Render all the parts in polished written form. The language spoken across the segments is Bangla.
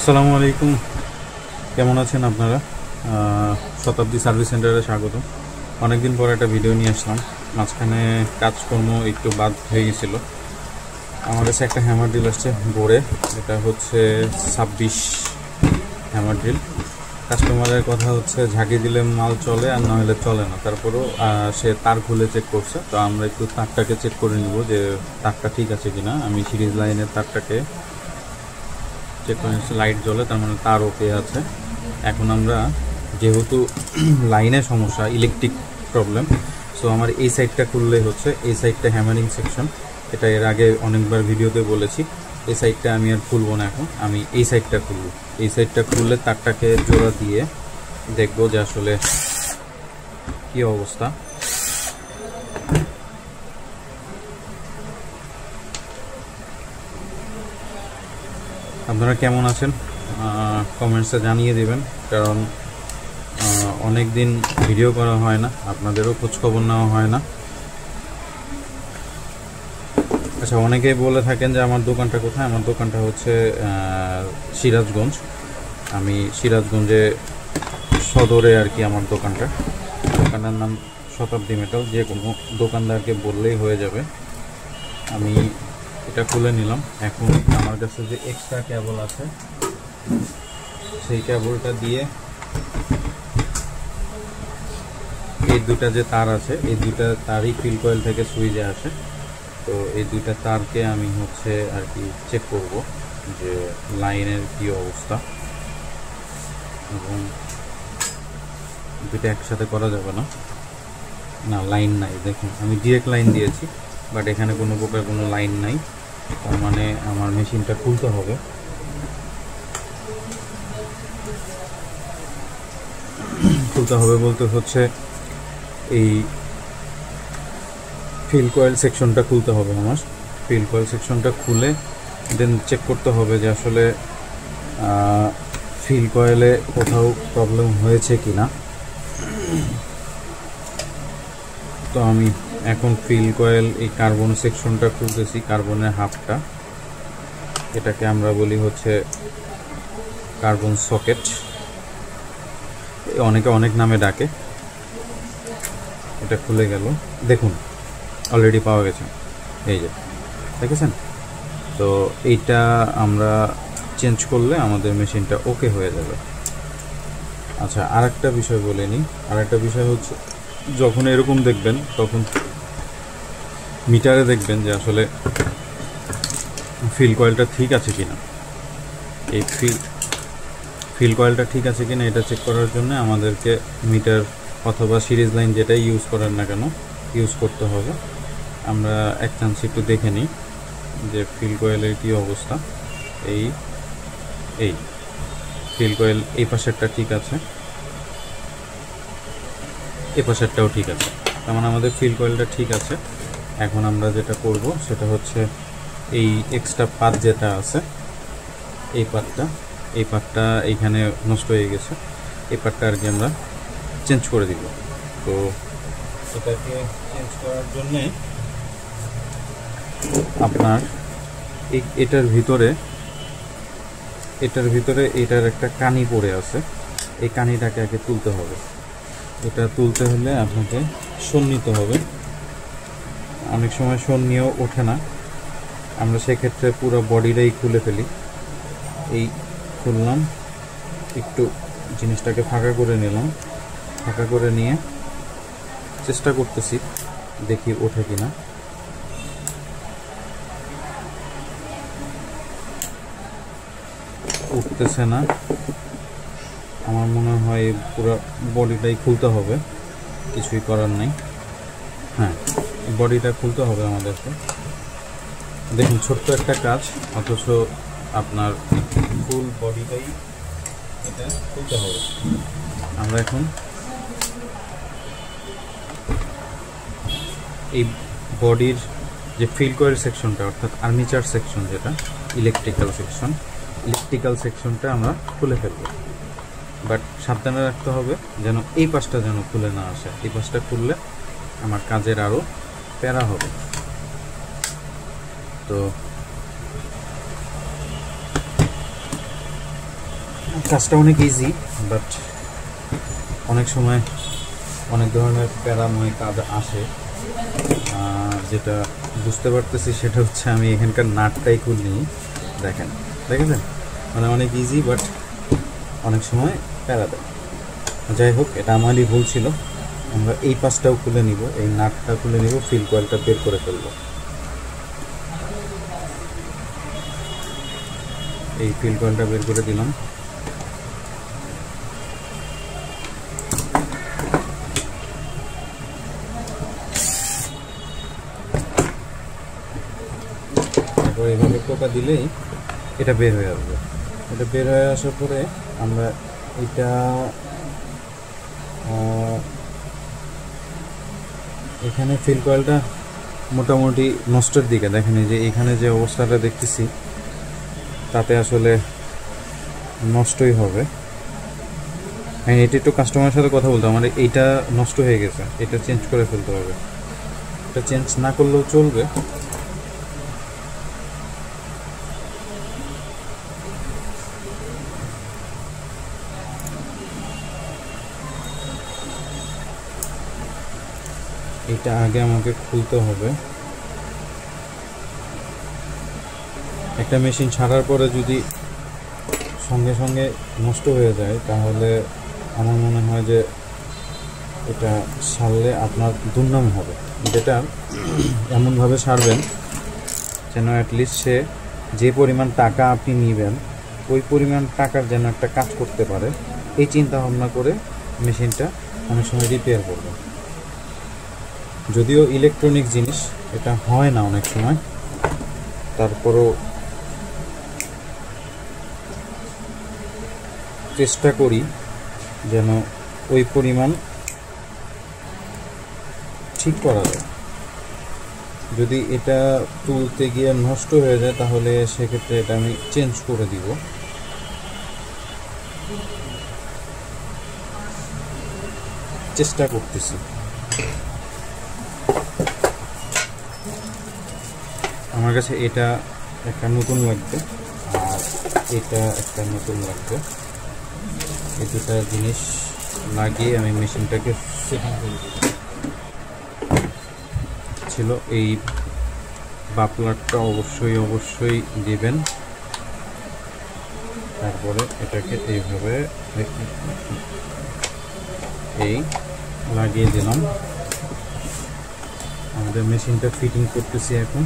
আসসালামু আলাইকুম, কেমন আছেন আপনারা? শতাব্দী সার্ভিস সেন্টারে স্বাগত। অনেকদিন পর একটা ভিডিও নিয়ে আসলাম। মাঝখানে কাজকর্ম একটু বাদ হয়ে গেছিল। আমার কাছে একটা হ্যামার ড্রিল আসছে বোরে, এটা হচ্ছে 26 হ্যামার ড্রিল। কাস্টমারের কথা হচ্ছে ঝাঁকি দিলে মাল চলে আর না হলে চলে না, তারপরেও সে তার খুলে চেক করছে। তো আমরা একটু তারটাকে চেক করে নিব যে তারটা ঠিক আছে কিনা। আমি সিরিজ লাইনের তারটাকে চেক করে নিচ্ছি, লাইট জ্বলে, তার মানে তার ওকে আছে। এখন আমরা যেহেতু লাইনে সমস্যা, ইলেকট্রিক প্রবলেম, সো আমার এই সাইডটা খুললেই হচ্ছে। এই সাইডটা হ্যামারিং সেকশন, এটা এর আগে অনেকবার ভিডিওতে বলেছি। এই সাইডটা আমি আর খুলবো না, এখন আমি এই সাইডটা খুলব। এই সাইডটা খুললে তারটাকে জোড়া দিয়ে দেখবো যে আসলে কী অবস্থা। আপনারা কেমন আছেন কমেন্টসে জানিয়ে দেবেন, কারণ অনেক দিন ভিডিও করা হয় না, আপনাদেরও খোঁজখবর নেওয়া হয় না। আচ্ছা, অনেকেই বলে থাকেন যে আমার দোকানটা কোথায়। আমার দোকানটা হচ্ছে সিরাজগঞ্জ। আমি সিরাজগঞ্জে সদরে আর কি আমার দোকানটার নাম শতাব্দী মেটাল। যে কোনো দোকানদারকে বললেই হয়ে যাবে। আমি এটা খুলে নিলাম। এখন আমার কাছে যে এক্সট্রা কেবল আছে, সেই কেবলটা দিয়ে এই দুটা যে তার আছে, এই দুটা তারই ফিল কয়েল থেকে সুইচে আসে। তো এই দুইটা তারকে আমি হচ্ছে আর কি চেক করব যে লাইনের কি অবস্থা, এবং দুটো একসাথে করা যাবে না। না, লাইন নাই, দেখুন আমি ডিরেক্ট লাইন দিয়েছি, বাট এখানে কোনো প্রকার কোনো লাইন নাই। তার মানে আমার মেশিনটা খুলতে হবে। বলতে হচ্ছে এই ফিল কয়েল সেকশনটা খুলতে হবে। আমার ফিল কয়েল সেকশনটা খুলে দেন চেক করতে হবে যে আসলে ফিল কয়েলে কোথাও প্রবলেম হয়েছে কি না। তো আমি এখন ফিল কয়েল এই কার্বন সেকশনটা খুলতেছি, কার্বনের হাফটা। এটাকে আমরা বলি হচ্ছে কার্বন সকেট, অনেকে অনেক নামে ডাকে। এটা খুলে গেল, দেখুন অলরেডি পাওয়া গেছে, এই যে দেখেছেন। তো এইটা আমরা চেঞ্জ করলে আমাদের মেশিনটা ওকে হয়ে যাবে। আচ্ছা, আরেকটা বিষয় বলে নিই। আরেকটা বিষয় হচ্ছে, যখন এরকম দেখবেন তখন মিটারে দেখবেন যে আসলে ফিল কয়েলটা ঠিক আছে কিনা। এই ফিল কয়েলটা ঠিক আছে কিনা এটা চেক করার জন্য আমাদেরকে মিটার অথবা সিরিজ লাইন যেটাই ইউজ করেন না কেন ইউজ করতে হবে। আমরা এক চান্স একটু দেখে নিই যে ফিল কয়েলের কী অবস্থা। এই ফিল কয়েল এই পাশেরটা ঠিক আছে, এ পাশেরটাও ঠিক আছে, তার মানে আমাদের ফিল কয়েলটা ঠিক আছে। এখন আমরা যেটা করব সেটা হচ্ছে এই এক্সট্রা পাত যেটা আছে, এই পাতটা এইখানে নষ্ট হয়ে গেছে, এই পাতটা আর কি আমরা চেঞ্জ করে দিব। তো এটাকে চেঞ্জ করার জন্যে আপনার এটার ভিতরে এটার একটা কানি পড়ে আছে, এই কানিটাকে আগে তুলতে হবে। এটা তুলতে হলে আপনাকে শোন নিতে হবে। অনেক সময় শোন নিয়েও ওঠে না, আমরা সেক্ষেত্রে পুরো বডিটাই খুলে ফেলি। এই খুললাম, একটু জিনিসটাকে ফাঁকা করে নিলাম, ফাঁকা করে নিয়ে চেষ্টা করতেছি, দেখি ওঠে কিনা। উঠতেছে না, আমার মনে হয় পুরো বডিটাই খুলতে হবে, কিছুই করার নাই। হ্যাঁ, বডিটা খুলতে হবে আমাদেরকে। দেখুন, ছোট্ট একটা কাজ, অথচ আপনার ফুল বডিটাই এটা খুলতে হবে। আমরা এখন এই বডির যে ফিল কয়েল সেকশনটা, অর্থাৎ আর্মিচার সেকশন, যেটা ইলেকট্রিক্যাল সেকশনটা আমরা খুলে ফেলব। বাট সাবধানে রাখতে হবে যেন এই পাশটা যেন খুলে না আসে। এই পাশটা খুললে আমার কাজের আরও প্যারা হবে। তো কাজটা অনেক ইজি, বাট অনেক সময় অনেক ধরনের প্যারাময় কাজ আসে। যেটা বুঝতে পারতেছি সেটা হচ্ছে আমি এখানকার নাটটাই খুলিনি। দেখেছেন, মানে অনেক ইজি, বাট অনেক সময় প্যারা দেয়। যাই হোক, এটা আমারই ভুল ছিল। আমরা এই পাশটাও খুলে নিব, এই নাটটা খুলে নিব, ফিল কয়েলটা বের করে ফেলবো। এই ফিল কয়েলটা বের করে দিলাম। তারপর এইভাবে টোকা দিলেই এটা বের হয়ে আসবে। এটা বের হয়ে আসার পরে আমরা এটা এখানে ফিল কয়েলটা মোটামুটি নষ্টের দিকে। দেখেন এই যে এখানে যে অবস্থাটা দেখতেছি তাতে আসলে নষ্টই হবে। হ্যাঁ, এটা একটু কাস্টমারের সাথে কথা বলতে, আমার এইটা নষ্ট হয়ে গেছে, এটা চেঞ্জ করে ফেলতে হবে। এটা চেঞ্জ না করলেও চলবে। এটা আগে আমাকে খুলতে হবে। একটা মেশিন ছাড়ার পরে যদি সঙ্গে সঙ্গে নষ্ট হয়ে যায় তাহলে আমার মনে হয় যে এটা সারলে আপনার দুর্নাম হবে। যেটা এমনভাবে সারবেন যেন অ্যাটলিস্ট সে যে পরিমাণ টাকা আপনি নেবেন ওই পরিমাণ টাকার যেন একটা কাজ করতে পারে, এই চিন্তা ভাবনা করে মেশিনটা অনেক সময় রিপেয়ার করবেন। যদিও ইলেকট্রনিক জিনিস এটা হয় না অনেক সময়, তারপরও চেষ্টা করি যেন ওই পরিমাণ ঠিক করা যায়। যদি এটা তুলতে গিয়ে নষ্ট হয়ে যায় তাহলে সেক্ষেত্রে এটা আমি চেঞ্জ করে দিব। চেষ্টা করতেছি। আমার কাছে এটা একটা নতুন লাগবে আর এটা একটা নতুন লাগবে। এই দুটা জিনিস লাগিয়ে আমি মেশিনটাকে সেটিং করে দিই। ছিল এই বাপলারটা অবশ্যই দিবেন। তারপরে এটাকে এইভাবে এই লাগিয়ে দিলাম। আমাদের মেশিনটা ফিটিং করতেছি এখন।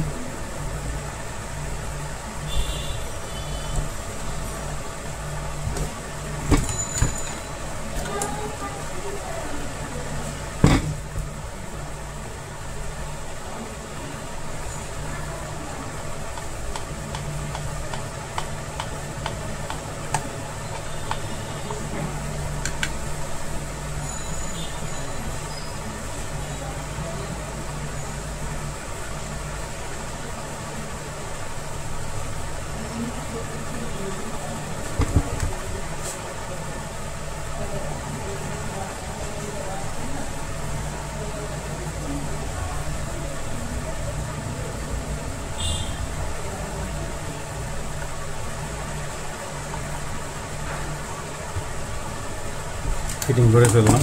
ফিটিং করে ফেললাম।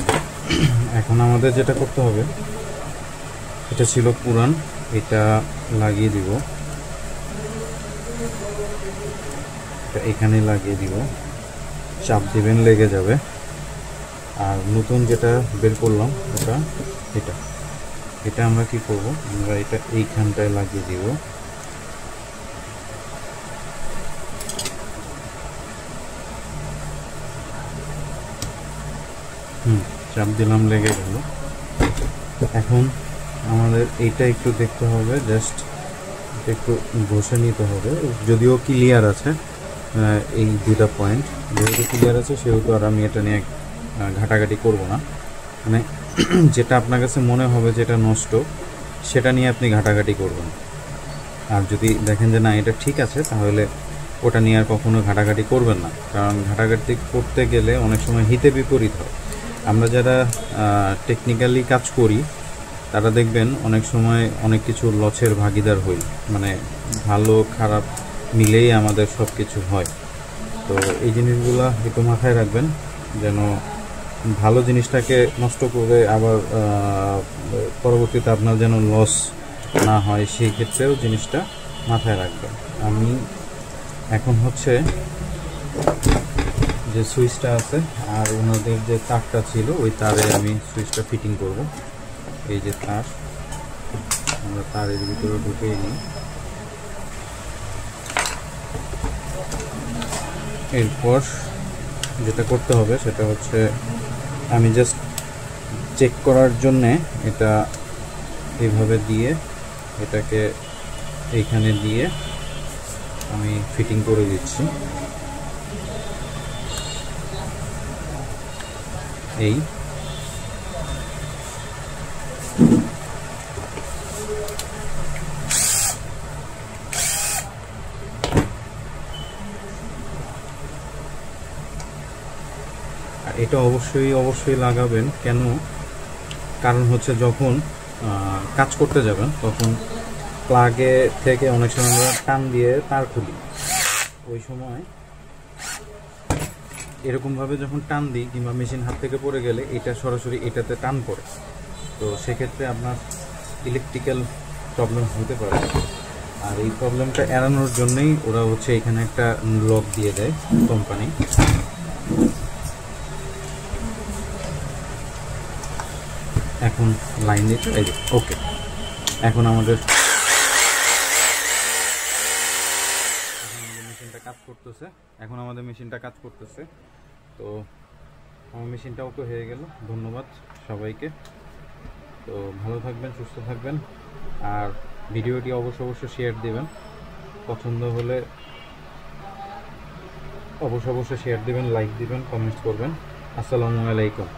এখন আমাদের যেটা করতে হবে, এটা ছিল পুরান, এটা লাগিয়ে দিব, এটা এখানে লাগিয়ে দিব, চাপ দিবেন লেগে যাবে। আর নতুন যেটা বের করলাম এটা আমরা কি করব, আমরা এটা এইখানটায় লাগিয়ে দিব। চাপ দিলাম, লেগে গেল। এখন আমাদের এইটা একটু দেখতে হবে, জাস্ট একটু ঘষে নিতে হবে। যদিও ক্লিয়ার আছে এই দুটা পয়েন্ট, যেহেতু ক্লিয়ার আছে সেহেতু আর আমি এটা নিয়ে ঘাটাঘাটি করব না। মানে যেটা আপনার কাছে মনে হবে যেটা নষ্ট সেটা নিয়ে আপনি ঘাটাঘাটি করবেন। আর যদি দেখেন যে না এটা ঠিক আছে তাহলে ওটা নিয়ে আর কখনো ঘাটাঘাটি করবেন না, কারণ ঘাটাঘাটি করতে গেলে অনেক সময় হিতে বিপরীত হয়। আমরা যারা টেকনিক্যালি কাজ করি তারা দেখবেন অনেক সময় অনেক কিছু লসের ভাগিদার হই, মানে ভালো খারাপ মিলেই আমাদের সব কিছু হয়। তো এই জিনিসগুলো একটু মাথায় রাখবেন, যেন ভালো জিনিসটাকে নষ্ট করে আবার পরবর্তীতে আপনার যেন লস না হয়, সেই ক্ষেত্রেও জিনিসটা মাথায় রাখবেন। আমি এখন হচ্ছে যে সুইচটা আছে আর ওনাদের যে তারটা ছিল ওই তারে আমি সুইচটা ফিটিং করব। এই যে তার, আমরা তারের ভিতরে ঢুকিয়ে নিই। এরপর যেটা করতে হবে সেটা হচ্ছে আমি জাস্ট চেক করার জন্যে এটা এইভাবে দিয়ে এটাকে এইখানে দিয়ে আমি ফিটিং করে দিচ্ছি। এই এটা অবশ্যই লাগাবেন। কেন? কারণ হচ্ছে যখন কাজ করতে যাবেন তখন প্লাগে থেকে অনেক সময় আমরা টান দিয়ে তার খুলি, ওই সময় এরকমভাবে যখন টান দিই কিংবা মেশিন হাত থেকে পড়ে গেলে এটা সরাসরি এটাতে টান পড়ে, তো সেক্ষেত্রে আপনার ইলেকট্রিক্যাল প্রবলেম হতে পারে। আর এই প্রবলেমটা এড়ানোর জন্যই ওরা হচ্ছে এখানে একটা লক দিয়ে দেয় কোম্পানি। এখন লাইন দিচ্ছে, এই যে ওকে। এখন আমাদের মেশিনটা কাজ করতেছে। তো আমার মেশিনটা ওকে হয়ে গেল। ধন্যবাদ সবাইকে। তো ভালো থাকবেন, সুস্থ থাকবেন, আর ভিডিওটি অবশ্যই শেয়ার দিবেন। পছন্দ হলে অবশ্যই শেয়ার দিবেন, লাইক দিবেন, কমেন্টস করবেন। আসসালামু আলাইকুম।